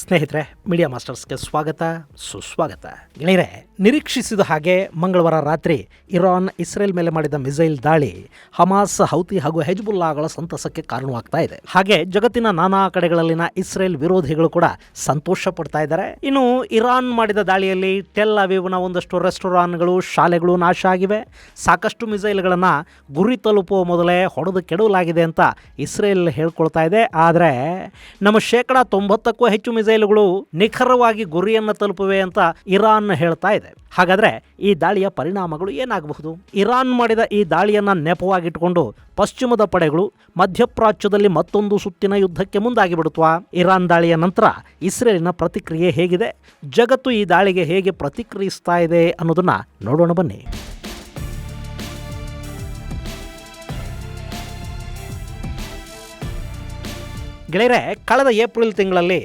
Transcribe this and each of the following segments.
ಸ್ನೇಹಿತರೆ, ಮೀಡಿಯಾ ಮಾಸ್ಟರ್ಸ್ಗೆ ಸ್ವಾಗತ ಸುಸ್ವಾಗತ. ಗೆಳೆಯರೆ, ನಿರೀಕ್ಷಿಸಿದ ಹಾಗೆ ಮಂಗಳವಾರ ರಾತ್ರಿ ಇರಾನ್ ಇಸ್ರೇಲ್ ಮೇಲೆ ಮಾಡಿದ ಮಿಸೈಲ್ ದಾಳಿ ಹಮಾಸ್, ಹೌತಿ ಹಾಗೂ ಹೆಜ್ಬುಲ್ಲಾಗಳ ಸಂತಸಕ್ಕೆ ಕಾರಣವಾಗ್ತಾ ಇದೆ. ಹಾಗೆ ಜಗತ್ತಿನ ನಾನಾ ಕಡೆಗಳಲ್ಲಿನ ಇಸ್ರೇಲ್ ವಿರೋಧಿಗಳು ಕೂಡ ಸಂತೋಷ ಪಡ್ತಾ ಇದ್ದಾರೆ. ಇನ್ನು ಇರಾನ್ ಮಾಡಿದ ದಾಳಿಯಲ್ಲಿ ಟೆಲ್ ಅವೀವ್ನ ಒಂದಷ್ಟು ರೆಸ್ಟೋರಾನ್ಗಳು, ಶಾಲೆಗಳು ನಾಶ ಆಗಿವೆ. ಸಾಕಷ್ಟು ಮಿಸೈಲ್ಗಳನ್ನು ಗುರಿ ತಲುಪುವ ಮೊದಲೇ ಹೊಡೆದು ಕೆಡವಲಾಗಿದೆ ಅಂತ ಇಸ್ರೇಲ್ ಹೇಳ್ಕೊಳ್ತಾ ಇದೆ. ಆದರೆ ನಮ್ಮ 90%ಕ್ಕೂ ಹೆಚ್ಚು ಮಿಸೈಲ್ಗಳು ನಿಖರವಾಗಿ ಗುರಿಯನ್ನು ತಲುಪುವೆ ಅಂತ ಇರಾನ್ ಹೇಳ್ತಾ ಇದೆ. ಹಾಗಾದ್ರೆ ಈ ದಾಳಿಯ ಪರಿಣಾಮಗಳು ಏನಾಗಬಹುದು? ಇರಾನ್ ಮಾಡಿದ ಈ ದಾಳಿಯನ್ನ ನೆಪವಾಗಿಟ್ಟುಕೊಂಡು ಪಶ್ಚಿಮದ ಪಡೆಗಳು ಮಧ್ಯಪ್ರಾಚ್ಯದಲ್ಲಿ ಮತ್ತೊಂದು ಸುತ್ತಿನ ಯುದ್ಧಕ್ಕೆ ಮುಂದಾಗಿ ಬಿಡುತ್ವಾ? ಇರಾನ್ ದಾಳಿಯ ನಂತರ ಇಸ್ರೇಲಿನ ಪ್ರತಿಕ್ರಿಯೆ ಹೇಗಿದೆ? ಜಗತ್ತು ಈ ದಾಳಿಗೆ ಹೇಗೆ ಪ್ರತಿಕ್ರಿಯಿಸ್ತಾ ಇದೆ ಅನ್ನೋದನ್ನ ನೋಡೋಣ ಬನ್ನಿ. ಗೆಳೆಯರೆ, ಕಳೆದ ಏಪ್ರಿಲ್ ತಿಂಗಳಲ್ಲಿ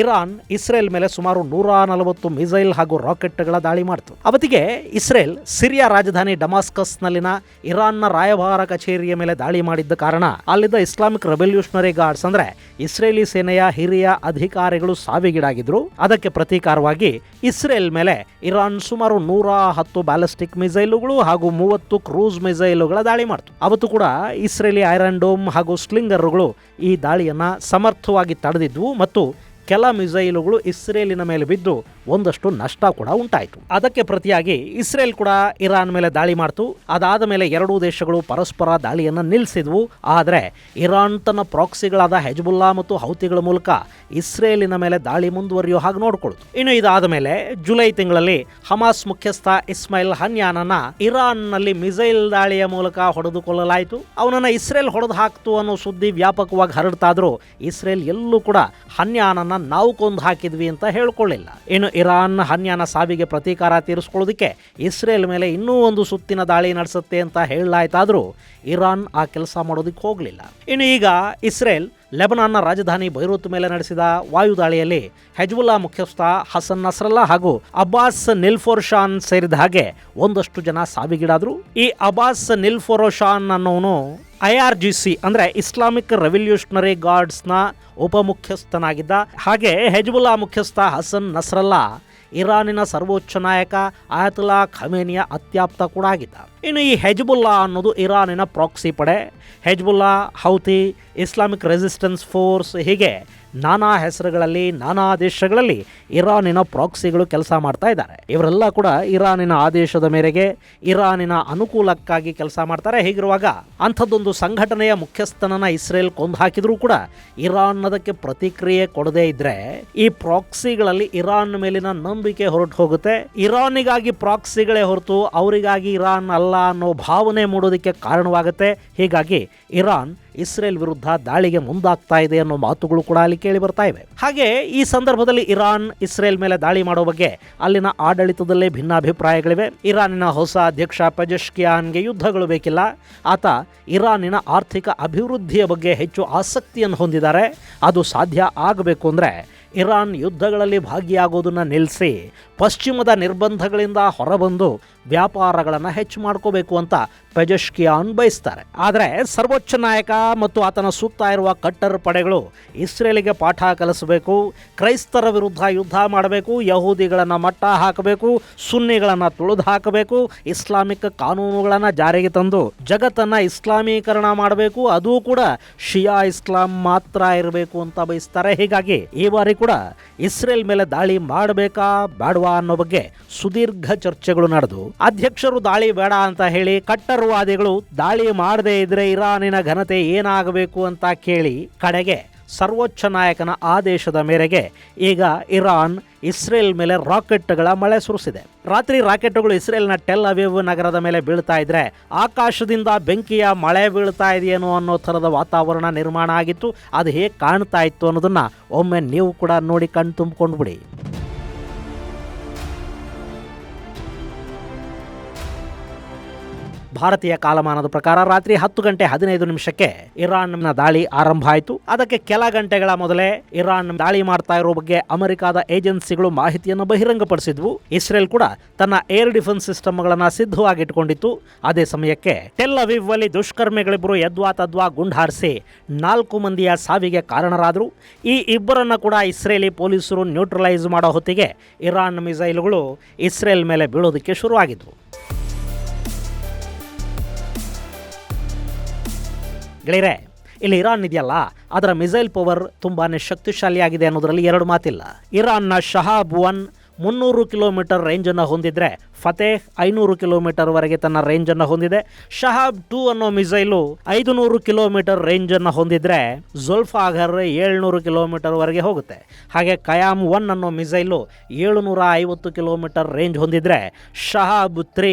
ಇರಾನ್ ಇಸ್ರೇಲ್ ಮೇಲೆ ಸುಮಾರು 140 ಮಿಸೈಲ್ ಹಾಗೂ ರಾಕೆಟ್ಗಳ ದಾಳಿ ಮಾಡಿತು. ಅವತ್ತಿಗೆ ಇಸ್ರೇಲ್ ಸಿರಿಯಾ ರಾಜಧಾನಿ ಡಮಾಸ್ಕಸ್ನಲ್ಲಿನ ಇರಾನ್ನ ರಾಯಭಾರ ಕಚೇರಿಯ ಮೇಲೆ ದಾಳಿ ಮಾಡಿದ್ದ ಕಾರಣ ಅಲ್ಲಿದ್ದ ಇಸ್ಲಾಮಿಕ್ ರೆವಲ್ಯೂಷನರಿ ಗಾರ್ಡ್ಸ್ ಅಂದ್ರೆ ಇಸ್ರೇಲಿ ಸೇನೆಯ ಹಿರಿಯ ಅಧಿಕಾರಿಗಳು ಸಾವಿಗೀಡಾಗಿದ್ರು. ಅದಕ್ಕೆ ಪ್ರತೀಕಾರವಾಗಿ ಇಸ್ರೇಲ್ ಮೇಲೆ ಇರಾನ್ ಸುಮಾರು 110 ಬ್ಯಾಲಿಸ್ಟಿಕ್ ಮಿಸೈಲುಗಳು ಹಾಗೂ 30 ಕ್ರೂಸ್ ಮಿಸೈಲುಗಳ ದಾಳಿ ಮಾಡಿತು. ಅವತ್ತು ಕೂಡ ಇಸ್ರೇಲಿ ಐರನ್ ಡೋಮ್ ಹಾಗೂ ಸ್ಲಿಂಗರ್ಗಳು ಈ ದಾಳಿಯನ್ನ ಸಮರ್ಥವಾಗಿ ತಡೆದಿದ್ವು ಮತ್ತು ಕೆಲ ಮಿಸೈಲುಗಳು ಇಸ್ರೇಲಿನ ಮೇಲೆ ಬಿದ್ದು ಒಂದಷ್ಟು ನಷ್ಟ ಕೂಡ ಉಂಟಾಯಿತು. ಅದಕ್ಕೆ ಪ್ರತಿಯಾಗಿ ಇಸ್ರೇಲ್ ಕೂಡ ಇರಾನ್ ಮೇಲೆ ದಾಳಿ ಮಾಡಿತು. ಅದಾದ ಮೇಲೆ ಎರಡೂ ದೇಶಗಳು ಪರಸ್ಪರ ದಾಳಿಯನ್ನು ನಿಲ್ಲಿಸಿದ್ವು. ಆದರೆ ಇರಾನ್ ತನ್ನ ಪ್ರಾಕ್ಸಿಗಳಾದ ಹೆಜ್ಬುಲ್ಲಾ ಮತ್ತು ಹೌತಿಗಳ ಮೂಲಕ ಇಸ್ರೇಲಿನ ಮೇಲೆ ದಾಳಿ ಮುಂದುವರಿಯೋ ಹಾಗೆ ನೋಡಿಕೊಳ್ತು. ಇನ್ನು ಇದಾದ ಮೇಲೆ ಜುಲೈ ತಿಂಗಳಲ್ಲಿ ಹಮಾಸ್ ಮುಖ್ಯಸ್ಥ ಇಸ್ಮಾಯಿಲ್ ಹನ್ಯಾನನ್ನ ಇರಾನ್ನಲ್ಲಿ ಮಿಸೈಲ್ ದಾಳಿಯ ಮೂಲಕ ಹೊಡೆದುಕೊಳ್ಳಲಾಯಿತು. ಅವನನ್ನ ಇಸ್ರೇಲ್ ಹೊಡೆದು ಹಾಕ್ತು ಅನ್ನೋ ಸುದ್ದಿ ವ್ಯಾಪಕವಾಗಿ ಹರಡ್ತಾದ್ರೂ ಇಸ್ರೇಲ್ ಎಲ್ಲೂ ಕೂಡ ಹನ್ಯಾನನ್ನ ನಾವು ಕೊಂದು ಹಾಕಿದ್ವಿ ಅಂತ ಹೇಳ್ಕೊಳ್ಳಿಲ್ಲ. ಇನ್ನು ಇರಾನ್ ಹನ್ಯಾನ ಸಾವಿಗೆ ಪ್ರತೀಕಾರ ತೀರಿಸ್ಕೊಳ್ಳೋದಕ್ಕೆ ಇಸ್ರೇಲ್ ಮೇಲೆ ಇನ್ನೂ ಒಂದು ಸುತ್ತಿನ ದಾಳಿ ನಡೆಸುತ್ತೆ ಅಂತ ಹೇಳಲಾಯ್ತಾದ್ರೂ ಇರಾನ್ ಆ ಕೆಲಸ ಮಾಡೋದಕ್ಕೆ ಹೋಗಲಿಲ್ಲ. ಇನ್ನು ಈಗ ಇಸ್ರೇಲ್ ಲೆಬನಾನ್ನ ರಾಜಧಾನಿ ಬೈರೂತ್ ಮೇಲೆ ನಡೆಸಿದ ವಾಯುದಾಳಿಯಲ್ಲಿ ಹೆಜ್ಬುಲ್ಲಾ ಮುಖ್ಯಸ್ಥ ಹಸನ್ ನಸ್ರಲ್ಲಾ ಹಾಗೂ ಅಬ್ಬಾಸ್ ನಿಲ್ಫೋರ್ಶಾನ್ ಸೇರಿದ ಹಾಗೆ ಒಂದಷ್ಟು ಜನ ಸಾವಿಗೀಡಾದ್ರು. ಈ ಅಬ್ಬಾಸ್ ನಿಲ್ಫೋರೋಶಾನ್ ಅನ್ನೋನು IRGC ಅಂದ್ರೆ ಇಸ್ಲಾಮಿಕ್ ರೆವಲ್ಯೂಷನರಿ ಗಾರ್ಡ್ಸ್ನ ಉಪಮುಖ್ಯಸ್ಥನಾಗಿದ್ದ. ಹಾಗೆ ಹೆಜ್ಬುಲ್ಲಾ ಮುಖ್ಯಸ್ಥ ಹಸನ್ ನಸ್ರಲ್ಲಾ ಇರಾನಿನ ಸರ್ವೋಚ್ಚ ನಾಯಕ ಆಯತುಲ್ಲಾ ಖಮೇನಿಯ ಅತ್ಯಾಪ್ತ ಕೂಡ ಆಗಿದ್ದ. ಇನ್ನು ಈ ಹೆಜ್ಬುಲ್ಲಾ ಅನ್ನೋದು ಇರಾನಿನ ಪ್ರಾಕ್ಸಿ ಪಡೆ. ಹೆಜ್ಬುಲ್ಲಾ, ಹೌತಿ, ಇಸ್ಲಾಮಿಕ್ ರೆಸಿಸ್ಟೆನ್ಸ್ ಫೋರ್ಸ್ ಹೀಗೆ ನಾನಾ ಹೆಸರುಗಳಲ್ಲಿ ನಾನಾ ದೇಶಗಳಲ್ಲಿ ಇರಾನಿನ ಪ್ರಾಕ್ಸಿಗಳು ಕೆಲಸ ಮಾಡ್ತಾ ಇದ್ದಾರೆ. ಇವರೆಲ್ಲ ಕೂಡ ಇರಾನಿನ ಆದೇಶದ ಮೇರೆಗೆ ಇರಾನಿನ ಅನುಕೂಲಕ್ಕಾಗಿ ಕೆಲಸ ಮಾಡ್ತಾರೆ. ಹೀಗಿರುವಾಗ ಅಂಥದ್ದೊಂದು ಸಂಘಟನೆಯ ಮುಖ್ಯಸ್ಥನನ್ನ ಇಸ್ರೇಲ್ ಕೊಂದು ಹಾಕಿದ್ರೂ ಕೂಡ ಇರಾನ್ ಅದಕ್ಕೆ ಪ್ರತಿಕ್ರಿಯೆ ಕೊಡದೇ ಇದ್ರೆ ಈ ಪ್ರಾಕ್ಸಿಗಳಲ್ಲಿ ಇರಾನ್ ಮೇಲಿನ ನಂಬಿಕೆ ಹೊರಟು ಹೋಗುತ್ತೆ. ಇರಾನಿಗಾಗಿ ಪ್ರಾಕ್ಸಿಗಳೇ ಹೊರತು ಅವರಿಗಾಗಿ ಇರಾನ್ ಅಲ್ಲ ಅನ್ನೋ ಭಾವನೆ ಮೂಡೋದಕ್ಕೆ ಕಾರಣವಾಗುತ್ತೆ. ಹೀಗಾಗಿ ಇರಾನ್ ಇಸ್ರೇಲ್ ವಿರುದ್ಧ ದಾಳಿಗೆ ಮುಂದಾಗ್ತಾ ಇದೆ ಅನ್ನೋ ಮಾತುಗಳು ಕೂಡ ಅಲ್ಲಿ ಕೇಳಿ ಬರ್ತಾ ಇವೆ. ಹಾಗೆ ಈ ಸಂದರ್ಭದಲ್ಲಿ ಇರಾನ್ ಇಸ್ರೇಲ್ ಮೇಲೆ ದಾಳಿ ಮಾಡೋ ಬಗ್ಗೆ ಅಲ್ಲಿನ ಆಡಳಿತದಲ್ಲೇ ಭಿನ್ನಾಭಿಪ್ರಾಯಗಳಿವೆ. ಇರಾನಿನ ಹೊಸ ಅಧ್ಯಕ್ಷ ಪೆಜೆಶ್ಕಿಯಾನ್ಗೆ ಯುದ್ಧಗಳು ಬೇಕಿಲ್ಲ. ಆತ ಇರಾನಿನ ಆರ್ಥಿಕ ಅಭಿವೃದ್ಧಿಯ ಬಗ್ಗೆ ಹೆಚ್ಚು ಆಸಕ್ತಿಯನ್ನು ಹೊಂದಿದ್ದಾರೆ. ಅದು ಸಾಧ್ಯ ಆಗಬೇಕು ಅಂದರೆ ಇರಾನ್ ಯುದ್ಧಗಳಲ್ಲಿ ಭಾಗಿಯಾಗೋದನ್ನು ನಿಲ್ಲಿಸಿ ಪಶ್ಚಿಮದ ನಿರ್ಬಂಧಗಳಿಂದ ಹೊರಬಂದು ವ್ಯಾಪಾರಗಳನ್ನು ಹೆಚ್ಚು ಮಾಡ್ಕೋಬೇಕು ಅಂತ ಪೆಜೆಶ್ಕಿಯಾನ್ ಬಯಸ್ತಾರೆ. ಆದರೆ ಸರ್ವೋಚ್ಚ ನಾಯಕ ಮತ್ತು ಆತನ ಸುತ್ತ ಇರುವ ಕಟ್ಟರ್ ಪಡೆಗಳು ಇಸ್ರೇಲಿಗೆ ಪಾಠ ಕಲಿಸಬೇಕು, ಕ್ರೈಸ್ತರ ವಿರುದ್ಧ ಯುದ್ಧ ಮಾಡಬೇಕು, ಯಹೂದಿಗಳನ್ನು ಮಟ್ಟ ಹಾಕಬೇಕು, ಸುನ್ನಿಗಳನ್ನು ತುಳಿದು ಹಾಕಬೇಕು, ಇಸ್ಲಾಮಿಕ್ ಕಾನೂನುಗಳನ್ನು ಜಾರಿಗೆ ತಂದು ಜಗತ್ತನ್ನು ಇಸ್ಲಾಮೀಕರಣ ಮಾಡಬೇಕು, ಅದೂ ಕೂಡ ಶಿಯಾ ಇಸ್ಲಾಂ ಮಾತ್ರ ಇರಬೇಕು ಅಂತ ಬಯಸ್ತಾರೆ. ಹೀಗಾಗಿ ಈ ಬಾರಿ ಕೂಡ ಇಸ್ರೇಲ್ ಮೇಲೆ ದಾಳಿ ಮಾಡಬೇಕಾ ಬೇಡವಾ ಅನ್ನೋ ಬಗ್ಗೆ ಸುದೀರ್ಘ ಚರ್ಚೆಗಳು ನಡೆದು ಅಧ್ಯಕ್ಷರು ದಾಳಿ ಬೇಡ ಅಂತ ಹೇಳಿ ಕಟ್ಟರ್ವಾದಿಗಳು ದಾಳಿ ಮಾಡದೇ ಇದ್ರೆ ಇರಾನಿನ ಘನತೆ ಏನಾಗಬೇಕು ಅಂತ ಕೇಳಿ ಕಡೆಗೆ ಸರ್ವೋಚ್ಚ ನಾಯಕನ ಆದೇಶದ ಮೇರೆಗೆ ಈಗ ಇರಾನ್ ಇಸ್ರೇಲ್ ಮೇಲೆ ರಾಕೆಟ್ಗಳ ಮಳೆ ಸುರಿಸಿದೆ. ರಾತ್ರಿ ರಾಕೆಟ್ಗಳು ಇಸ್ರೇಲ್ನ ಟೆಲ್ ಅವೀವ್ ನಗರದ ಮೇಲೆ ಬೀಳ್ತಾ ಇದ್ರೆ ಆಕಾಶದಿಂದ ಬೆಂಕಿಯ ಮಳೆ ಬೀಳ್ತಾ ಇದೆಯೇನೋ ಅನ್ನೋ ಥರದ ವಾತಾವರಣ ನಿರ್ಮಾಣ ಆಗಿತ್ತು. ಅದು ಹೇಗೆ ಕಾಣ್ತಾ ಇತ್ತು ಅನ್ನೋದನ್ನ ಒಮ್ಮೆ ನೀವು ಕೂಡ ನೋಡಿ ಕಣ್ ತುಂಬಿಕೊಂಡು ಬಿಡಿ. ಭಾರತೀಯ ಕಾಲಮಾನದ ಪ್ರಕಾರ ರಾತ್ರಿ 10:15 ಇರಾನ್ನ ದಾಳಿ ಆರಂಭ ಆಯಿತು. ಅದಕ್ಕೆ ಕೆಲ ಗಂಟೆಗಳ ಮೊದಲೇ ಇರಾನ್ ದಾಳಿ ಮಾಡ್ತಾ ಇರೋ ಬಗ್ಗೆ ಅಮೆರಿಕದ ಏಜೆನ್ಸಿಗಳು ಮಾಹಿತಿಯನ್ನು ಬಹಿರಂಗಪಡಿಸಿದ್ವು. ಇಸ್ರೇಲ್ ಕೂಡ ತನ್ನ ಏರ್ ಡಿಫೆನ್ಸ್ ಸಿಸ್ಟಮ್ಗಳನ್ನ ಸಿದ್ಧವಾಗಿಟ್ಟುಕೊಂಡಿತ್ತು. ಅದೇ ಸಮಯಕ್ಕೆ ಟೆಲ್ ಅವೀವ್ ಅಲ್ಲಿ ದುಷ್ಕರ್ಮಿಗಳಿಬ್ಬರು ಯದ್ವಾ ತದ್ವಾ ಗುಂಡಾರಿಸಿ 4 ಮಂದಿಯ ಸಾವಿಗೆ ಕಾರಣರಾದರು. ಈ ಇಬ್ಬರನ್ನ ಕೂಡ ಇಸ್ರೇಲಿ ಪೊಲೀಸರು ನ್ಯೂಟ್ರಲೈಸ್ ಮಾಡೋ ಹೊತ್ತಿಗೆ ಇರಾನ್ ಮಿಸೈಲ್ಗಳು ಇಸ್ರೇಲ್ ಮೇಲೆ ಬೀಳೋದಕ್ಕೆ ಶುರುವಾಗಿದ್ವು. ಗೆಳೆಯರೆ, ಇಲ್ಲಿ ಇರಾನ್ ಇದೆಯಲ್ಲ, ಅದರ ಮಿಸೈಲ್ ಪವರ್ ತುಂಬಾನೇ ಶಕ್ತಿಶಾಲಿಯಾಗಿದೆ ಅನ್ನೋದರಲ್ಲಿ ಎರಡು ಮಾತಿಲ್ಲ. ಇರಾನ್ನ ಶಹಾಬ್ 1 300 ಕಿಲೋಮೀಟರ್ ರೇಂಜನ್ನು ಹೊಂದಿದ್ರೆ ಫತೇಹ್ 500 ಕಿಲೋಮೀಟರ್ ವರೆಗೆ ತನ್ನ ರೇಂಜನ್ನು ಹೊಂದಿದೆ. ಶಹಾಬ್ 2 ಅನ್ನೋ ಮಿಸೈಲು 500 ಕಿಲೋಮೀಟರ್ ರೇಂಜನ್ನು ಹೊಂದಿದ್ರೆ ಜುಲ್ಫಾಗರ್ 700 ಕಿಲೋಮೀಟರ್ ವರೆಗೆ ಹೋಗುತ್ತೆ. ಹಾಗೆ ಕಯಾಮ್ 1 ಅನ್ನೋ ಮಿಸೈಲು 750 ಕಿಲೋಮೀಟರ್ ರೇಂಜ್ ಹೊಂದಿದ್ರೆ ಶಹಾಬ್ 3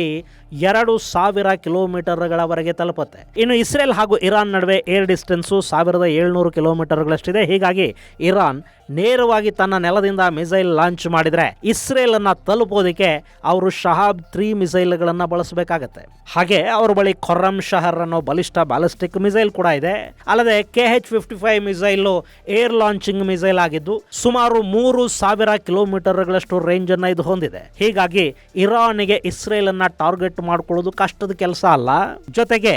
2000 ಕಿಲೋಮೀಟರ್ಗಳವರೆಗೆ ತಲುಪುತ್ತೆ. ಇನ್ನು ಇಸ್ರೇಲ್ ಹಾಗೂ ಇರಾನ್ ನಡುವೆ ಏರ್ ಡಿಸ್ಟೆನ್ಸು 1700 ಕಿಲೋಮೀಟರ್ಗಳಷ್ಟಿದೆ. ಹೀಗಾಗಿ ಇರಾನ್ ನೇರವಾಗಿ ತನ್ನ ನೆಲದಿಂದ ಮಿಸೈಲ್ ಲಾಂಚ್ ಮಾಡಿದರೆ ಇಸ್ರೇಲ್ ಅನ್ನ ತಲುಪೋದಕ್ಕೆ ಅವರು ಶಹಾಬ್ 3 ಮಿಸೈಲ್ಗಳನ್ನು ಬಳಸಬೇಕಾಗತ್ತೆ. ಹಾಗೆ ಅವರ ಬಳಿ ಖೊರ್ರಮ್ ಶಹರ್ ಅನ್ನೋ ಬಲಿಷ್ಠ ಬ್ಯಾಲಿಸ್ಟಿಕ್ ಮಿಸೈಲ್ ಕೂಡ ಇದೆ. ಅಲ್ಲದೆ KH-55 missile air launching missile ಆಗಿದ್ದು ಸುಮಾರು 3000 ಕಿಲೋಮೀಟರ್ಗಳಷ್ಟು ರೇಂಜ್ ಅನ್ನ ಇದು ಹೊಂದಿದೆ. ಹೀಗಾಗಿ ಇರಾನ್ಗೆ ಇಸ್ರೇಲ್ ಅನ್ನ ಟಾರ್ಗೆಟ್ ಮಾಡಿಕೊಳ್ಳೋದು ಕಷ್ಟದ ಕೆಲಸ ಅಲ್ಲ. ಜೊತೆಗೆ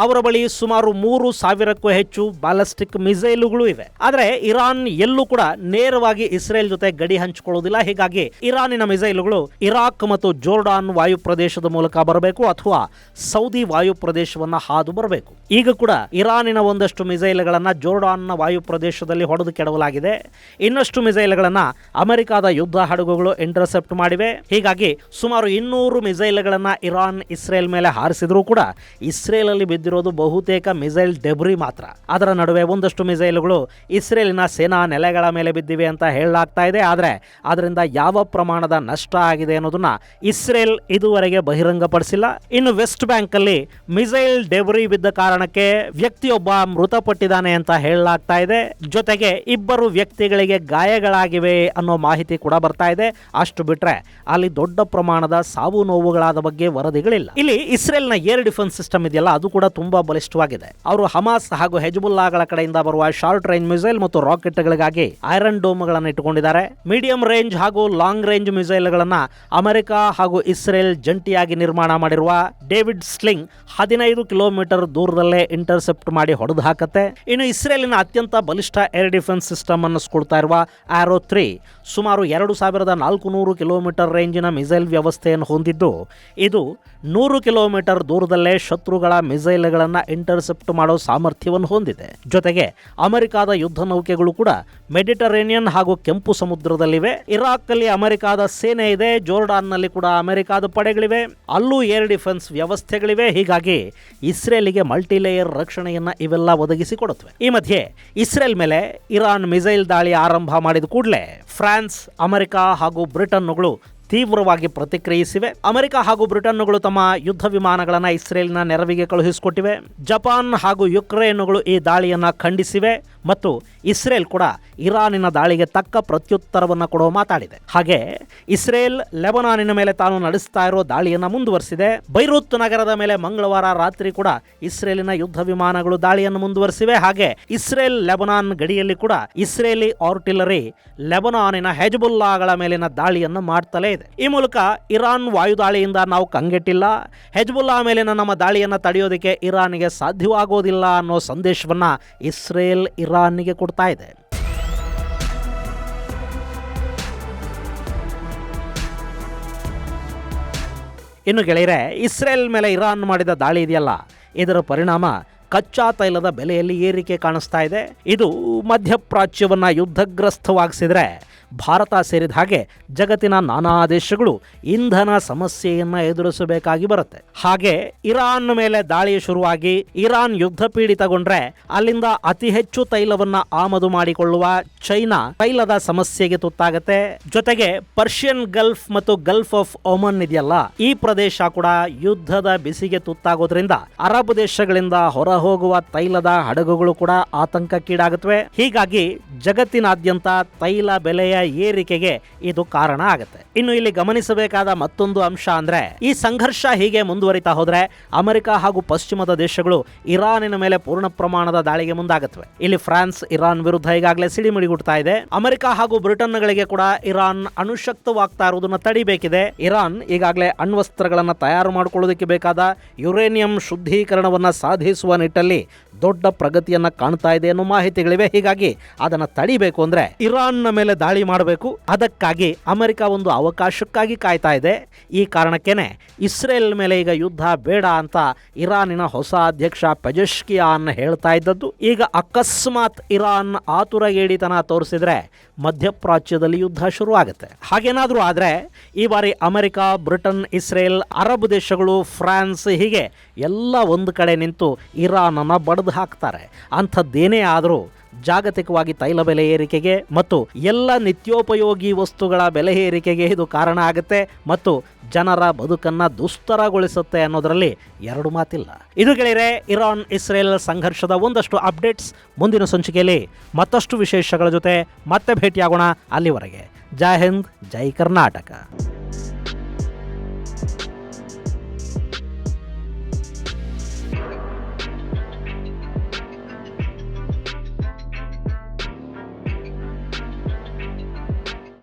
ಅವರ ಬಳಿ ಸುಮಾರು 3000ಕ್ಕೂ ಹೆಚ್ಚು ಬ್ಯಾಲಿಸ್ಟಿಕ್ ಮಿಸೈಲುಗಳು ಇವೆ. ಆದರೆ ಇರಾನ್ ಎಲ್ಲೂ ಕೂಡ ನೇರವಾಗಿ ಇಸ್ರೇಲ್ ಜೊತೆ ಗಡಿ ಹಂಚಿಕೊಳ್ಳೋದಿಲ್ಲ. ಹೀಗಾಗಿ ಇರಾನಿನ ಮಿಸೈಲುಗಳು ಇರಾಕ್ ಮತ್ತು ಜೋರ್ಡಾನ್ ವಾಯು ಪ್ರದೇಶದ ಮೂಲಕ ಬರಬೇಕು ಅಥವಾ ಸೌದಿ ವಾಯು ಪ್ರದೇಶವನ್ನ ಹಾದು ಬರಬೇಕು. ಈಗ ಕೂಡ ಇರಾನಿನ ಒಂದಷ್ಟು ಮಿಸೈಲ್ಗಳನ್ನ ಜೋರ್ಡಾನ್ನ ವಾಯು ಪ್ರದೇಶದಲ್ಲಿ ಹೊಡೆದು ಕೆಡವಲಾಗಿದೆ. ಇನ್ನಷ್ಟು ಮಿಸೈಲ್ಗಳನ್ನ ಅಮೆರಿಕದ ಯುದ್ಧ ಹಡಗುಗಳು ಇಂಟರ್ಸೆಪ್ಟ್ ಮಾಡಿವೆ. ಹೀಗಾಗಿ ಸುಮಾರು 200 ಮಿಸೈಲ್ಗಳನ್ನ ಇರಾನ್ ಇಸ್ರೇಲ್ ಮೇಲೆ ಹಾರಿಸಿದ್ರೂ ಕೂಡ ಇಸ್ರೇಲ್ ಅಲ್ಲಿ ಬಿದ್ದಿರೋದು ಬಹುತೇಕ ಮಿಸೈಲ್ ಡೆಬ್ರಿ ಮಾತ್ರ. ಅದರ ನಡುವೆ ಒಂದಷ್ಟು ಮಿಸೈಲ್ಗಳು ಇಸ್ರೇಲಿನ ಸೇನಾ ನೆಲೆಗಳ ಮೇಲೆ ಬಿದ್ದಿವೆ ಅಂತ ಹೇಳಲಾಗ್ತಾ ಇದೆ. ಆದರೆ ಅದರಿಂದ ಯಾವ ಪ್ರಮಾಣದ ನಷ್ಟ ಆಗಿದೆ ಅನ್ನೋದನ್ನ ಇಸ್ರೇಲ್ ಇದುವರೆಗೆ ಬಹಿರಂಗಪಡಿಸಿಲ್ಲ. ಇನ್ನು ವೆಸ್ಟ್ ಬ್ಯಾಂಕ್ ಅಲ್ಲಿ ಮಿಸೈಲ್ ಡೆಬ್ರಿ ಬಿದ್ದ ಕಾರಣಕ್ಕೆ ವ್ಯಕ್ತಿಯೊಬ್ಬ ಮೃತಪಟ್ಟಿದ್ದಾನೆ ಅಂತ ಹೇಳಲಾಗ್ತಾ ಇದೆ. ಜೊತೆಗೆ 2 ವ್ಯಕ್ತಿಗಳಿಗೆ ಗಾಯಗಳಾಗಿವೆ ಅನ್ನೋ ಮಾಹಿತಿ ಕೂಡ ಬರ್ತಾ ಇದೆ. ಅಷ್ಟು ಬಿಟ್ರೆ ಅಲ್ಲಿ ದೊಡ್ಡ ಪ್ರಮಾಣದ ಸಾವು ನೋವುಗಳಾದ ಬಗ್ಗೆ ವರದಿಗಳಿಲ್ಲ. ಇಲ್ಲಿ ಇಸ್ರೇಲ್ನ ಏರ್ ಡಿಫೆನ್ಸ್ ಸಿಸ್ಟಮ್ ಇದೆಯಲ್ಲ, ಅದು ಕೂಡ ತುಂಬಾ ಬಲಿಷ್ಠವಾಗಿದೆ. ಅವರು ಹಮಾಸ್ ಹಾಗೂ ಹೆಜ್ಬುಲ್ಲಾಗಳ ಕಡೆಯಿಂದ ಬರುವ ಶಾರ್ಟ್ ರೇಂಜ್ ಮಿಸೈಲ್ ಮತ್ತು ರಾಕೆಟ್ಗಳಿಗಾಗಿ ಐರನ್ ಡೋಮ್ಗಳನ್ನು ಇಟ್ಟುಕೊಂಡಿದ್ದಾರೆ. ಮೀಡಿಯಂ ರೇಂಜ್ ಹಾಗೂ ಲಾಂಗ್ ರೇಂಜ್ ಮಿಸೈಲ್ಗಳನ್ನ ಅಮೆರಿಕ ಹಾಗೂ ಇಸ್ರೇಲ್ ಜಂಟಿಯಾಗಿ ನಿರ್ಮಾಣ ಮಾಡಿರುವ ಡೇವಿಡ್ ಸ್ಲಿಂಗ್ 15 ಕಿಲೋಮೀಟರ್ ದೂರದಲ್ಲೇ ಇಂಟರ್ಸೆಪ್ಟ್ ಮಾಡಿ ಹೊಡೆದು ಹಾಕತ್ತೆ. ಇನ್ನು ಇಸ್ರೇಲಿನ ಅತ್ಯಂತ ಬಲಿಷ್ಠ ಏರ್ ಡಿಫೆನ್ಸ್ ಸಿಸ್ಟಮ್ ಅನ್ನಿಸ್ಕೊಳ್ತಾ ಇರುವ ಆರೋ 3 ಸುಮಾರು 2400 ಕಿಲೋಮೀಟರ್ ರೇಂಜಿನ ಮಿಸೈಲ್ ವ್ಯವಸ್ಥೆಯನ್ನು ಹೊಂದಿದ್ದು ಇದು 100 ಕಿಲೋಮೀಟರ್ ದೂರದಲ್ಲೇ ಶತ್ರುಗಳ ಮಿಸೈಲ್ಗಳನ್ನು ಇಂಟರ್ಸೆಪ್ಟ್ ಮಾಡೋ ಸಾಮರ್ಥ್ಯವನ್ನು ಹೊಂದಿದೆ. ಜೊತೆಗೆ ಅಮೆರಿಕದ ಯುದ್ಧ ನೌಕೆಗಳು ಕೂಡ ಮೆಡಿಟರೇನಿಯನ್ ಹಾಗೂ ಕೆಂಪು ಸಮುದ್ರದಲ್ಲಿವೆ. ಇರಾಕ್ ಅಲ್ಲಿ ಅಮೆರಿಕದ ಸೇನೆ ಇದೆ. ಜೋರ್ಡಾನ್ನಲ್ಲಿ ಕೂಡ ಅಮೆರಿಕದ ಪಡೆಗಳಿವೆ. ಅಲ್ಲೂ ಏರ್ ಡಿಫೆನ್ಸ್ ವ್ಯವಸ್ಥೆಗಳಿವೆ. ಹೀಗಾಗಿ ಇಸ್ರೇಲಿಗೆ ಮಲ್ಟಿಲೇಯರ್ ರಕ್ಷಣೆಯನ್ನ ಇವೆಲ್ಲ ಒದಗಿಸಿಕೊಡುತ್ತವೆ. ಈ ಮಧ್ಯೆ ಇಸ್ರೇಲ್ ಮೇಲೆ ಇರಾನ್ ಮಿಸೈಲ್ ದಾಳಿ ಆರಂಭ ಮಾಡಿದ ಕೂಡಲೇ ಫ್ರಾನ್ಸ್, ಅಮೆರಿಕ ಹಾಗೂ ಬ್ರಿಟನ್ಗಳು ತೀವ್ರವಾಗಿ ಪ್ರತಿಕ್ರಿಯಿಸಿವೆ. ಅಮೆರಿಕ ಹಾಗೂ ಬ್ರಿಟನ್ಗಳು ತಮ್ಮ ಯುದ್ಧ ವಿಮಾನಗಳನ್ನು ಇಸ್ರೇಲ್ನ ನೆರವಿಗೆ ಕಳುಹಿಸಿಕೊಟ್ಟಿವೆ. ಜಪಾನ್ ಹಾಗೂ ಯುಕ್ರೇನ್ಗಳು ಈ ದಾಳಿಯನ್ನು ಖಂಡಿಸಿವೆ ಮತ್ತು ಇಸ್ರೇಲ್ ಕೂಡ ಇರಾನಿನ ದಾಳಿಗೆ ತಕ್ಕ ಪ್ರತ್ಯುತ್ತರವನ್ನು ಕೊಡೋ ಮಾತಾಡಿದೆ. ಹಾಗೆ ಇಸ್ರೇಲ್ ಲೆಬನಾನಿನ ಮೇಲೆ ತಾನು ನಡೆಸ್ತಾ ಇರೋ ದಾಳಿಯನ್ನು ಮುಂದುವರಿಸಿದೆ. ಬೈರೂತ್ ನಗರದ ಮೇಲೆ ಮಂಗಳವಾರ ರಾತ್ರಿ ಕೂಡ ಇಸ್ರೇಲಿನ ಯುದ್ಧ ವಿಮಾನಗಳು ದಾಳಿಯನ್ನು ಮುಂದುವರಿಸಿವೆ. ಹಾಗೆ ಇಸ್ರೇಲ್ ಲೆಬನಾನ್ ಗಡಿಯಲ್ಲಿ ಕೂಡ ಇಸ್ರೇಲಿ ಆರ್ಟಿಲರಿ ಲೆಬನಾನಿನ ಹೆಜ್ಬುಲ್ಲಾಗಳ ಮೇಲಿನ ದಾಳಿಯನ್ನು ಮಾಡ್ತಲೇ ಇದೆ. ಈ ಮೂಲಕ ಇರಾನ್ ವಾಯುದಾಳಿಯಿಂದ ನಾವು ಕಂಗೆಟ್ಟಿಲ್ಲ, ಹೆಜ್ಬುಲ್ಲಾ ಮೇಲಿನ ನಮ್ಮ ದಾಳಿಯನ್ನು ತಡೆಯೋದಕ್ಕೆ ಇರಾನ್ಗೆ ಸಾಧ್ಯವಾಗೋದಿಲ್ಲ ಅನ್ನೋ ಸಂದೇಶವನ್ನ ಇಸ್ರೇಲ್ ಇರಾನ್ಗೆ ಕೊಡ್ತಾ ಇದೆ. ಇನ್ನು ಗೆಳೆಯರೆ, ಇಸ್ರೇಲ್ ಮೇಲೆ ಇರಾನ್ ಮಾಡಿದ ದಾಳಿ ಇದೆಯಲ್ಲ, ಇದರ ಪರಿಣಾಮ ಕಚ್ಚಾ ತೈಲದ ಬೆಲೆಯಲ್ಲಿ ಏರಿಕೆ ಕಾಣಿಸ್ತಾ ಇದೆ. ಇದು ಮಧ್ಯಪ್ರಾಚ್ಯವನ್ನ ಯುದ್ಧಗ್ರಸ್ತವಾಗಿಸಿದ್ರೆ ಭಾರತ ಸೇರಿದ ಹಾಗೆ ಜಗತ್ತಿನ ನಾನಾ ದೇಶಗಳು ಇಂಧನ ಸಮಸ್ಯೆಯನ್ನು ಎದುರಿಸಬೇಕಾಗಿ ಬರುತ್ತೆ. ಹಾಗೆ ಇರಾನ್ ಮೇಲೆ ದಾಳಿ ಶುರುವಾಗಿ ಇರಾನ್ ಯುದ್ಧ ಪೀಡಿತಗೊಂಡ್ರೆ ಅಲ್ಲಿಂದ ಅತಿ ಹೆಚ್ಚು ತೈಲವನ್ನ ಆಮದು ಮಾಡಿಕೊಳ್ಳುವ ಚೈನಾ ತೈಲದ ಸಮಸ್ಯೆಗೆ ತುತ್ತಾಗತ್ತೆ. ಜೊತೆಗೆ ಪರ್ಷಿಯನ್ ಗಲ್ಫ್ ಮತ್ತು ಗಲ್ಫ್ ಆಫ್ ಒಮನ್ ಇದೆಯಲ್ಲ, ಈ ಪ್ರದೇಶ ಕೂಡ ಯುದ್ಧದ ಬಿಸಿಗೆ ತುತ್ತಾಗೋದ್ರಿಂದ ಅರಬ್ ದೇಶಗಳಿಂದ ಹೊರ ಹೋಗುವ ತೈಲದ ಹಡಗುಗಳು ಕೂಡ ಆತಂಕಕ್ಕೀಡಾಗುತ್ತವೆ. ಹೀಗಾಗಿ ಜಗತ್ತಿನಾದ್ಯಂತ ತೈಲ ಬೆಲೆಯ ಏರಿಕೆಗೆ ಇದು ಕಾರಣ ಆಗುತ್ತೆ. ಇನ್ನು ಇಲ್ಲಿ ಗಮನಿಸಬೇಕಾದ ಮತ್ತೊಂದು ಅಂಶ ಅಂದ್ರೆ, ಈ ಸಂಘರ್ಷ ಹೀಗೆ ಮುಂದುವರಿತಾ ಹೋದ್ರೆ ಅಮೆರಿಕ ಹಾಗೂ ಪಶ್ಚಿಮದ ದೇಶಗಳು ಇರಾನಿನ ಮೇಲೆ ಪೂರ್ಣ ಪ್ರಮಾಣದ ದಾಳಿಗೆ ಮುಂದಾಗುತ್ತವೆ. ಇಲ್ಲಿ ಫ್ರಾನ್ಸ್ ಇರಾನ್ ವಿರುದ್ಧ ಈಗಾಗಲೇ ಸಿಡಿಮಿಡಿಗುಡ್ತಾ ಇದೆ. ಅಮೆರಿಕ ಹಾಗೂ ಬ್ರಿಟನ್ಗಳಿಗೆ ಕೂಡ ಇರಾನ್ ಅಣುಶಕ್ತವಾಗ್ತಾ ಇರುವುದನ್ನು ತಡಿಬೇಕಿದೆ. ಇರಾನ್ ಈಗಾಗಲೇ ಅಣ್ವಸ್ತ್ರಗಳನ್ನು ತಯಾರು ಮಾಡಿಕೊಳ್ಳೋದಕ್ಕೆ ಬೇಕಾದ ಯುರೇನಿಯಂ ಶುದ್ಧೀಕರಣವನ್ನು ಸಾಧಿಸುವ ನಿಟ್ಟಲ್ಲಿ ದೊಡ್ಡ ಪ್ರಗತಿಯನ್ನ ಕಾಣ್ತಾ ಇದೆ ಅನ್ನೋ ಮಾಹಿತಿಗಳಿವೆ. ಹೀಗಾಗಿ ಅದನ್ನು ತಡಿಬೇಕು ಅಂದ್ರೆ ಇರಾನ್ನ ಮೇಲೆ ದಾಳಿ ಮಾಡಬೇಕು. ಅದಕ್ಕಾಗಿ ಅಮೆರಿಕ ಒಂದು ಅವಕಾಶಕ್ಕಾಗಿ ಕಾಯ್ತಾ ಇದೆ. ಈ ಕಾರಣಕ್ಕೇನೆ ಇಸ್ರೇಲ್ ಮೇಲೆ ಈಗ ಯುದ್ಧ ಬೇಡ ಅಂತ ಇರಾನಿನ ಹೊಸ ಅಧ್ಯಕ್ಷ ಪೆಜೆಶ್ಕಿಯಾನ್ ಹೇಳ್ತಾ ಇದ್ದದ್ದು. ಈಗ ಅಕಸ್ಮಾತ್ ಇರಾನ್ ಆತುರಗೇಡಿತನ ತೋರಿಸಿದ್ರೆ ಮಧ್ಯಪ್ರಾಚ್ಯದಲ್ಲಿ ಯುದ್ಧ ಶುರು ಆಗುತ್ತೆ. ಹಾಗೇನಾದ್ರೂ ಆದ್ರೆ ಈ ಬಾರಿ ಅಮೆರಿಕ, ಬ್ರಿಟನ್, ಇಸ್ರೇಲ್, ಅರಬ್ ದೇಶಗಳು, ಫ್ರಾನ್ಸ್ ಹೀಗೆ ಎಲ್ಲ ಒಂದು ಕಡೆ ನಿಂತು ಇರಾನನ್ನು ಬಡಿದು ಹಾಕ್ತಾರೆ. ಅಂಥದ್ದೇನೇ ಆದರೂ ಜಾಗತಿಕವಾಗಿ ತೈಲ ಬೆಲೆ ಏರಿಕೆಗೆ ಮತ್ತು ಎಲ್ಲ ನಿತ್ಯೋಪಯೋಗಿ ವಸ್ತುಗಳ ಬೆಲೆ ಏರಿಕೆಗೆ ಇದು ಕಾರಣ ಆಗುತ್ತೆ ಮತ್ತು ಜನರ ಬದುಕನ್ನು ದುಸ್ತರಗೊಳಿಸುತ್ತೆ ಅನ್ನೋದರಲ್ಲಿ ಎರಡು ಮಾತಿಲ್ಲ. ಇದು ಗೆಳೆಯರೆ, ಇರಾನ್ ಇಸ್ರೇಲ್ ಸಂಘರ್ಷದ ಒಂದಷ್ಟು ಅಪ್ಡೇಟ್ಸ್. ಮುಂದಿನ ಸಂಚಿಕೆಯಲ್ಲಿ ಮತ್ತಷ್ಟು ವಿಶೇಷಗಳ ಜೊತೆ ಮತ್ತೆ ಭೇಟಿಯಾಗೋಣ. ಅಲ್ಲಿವರೆಗೆ ಜೈ ಹಿಂದ್, ಜೈ ಕರ್ನಾಟಕ.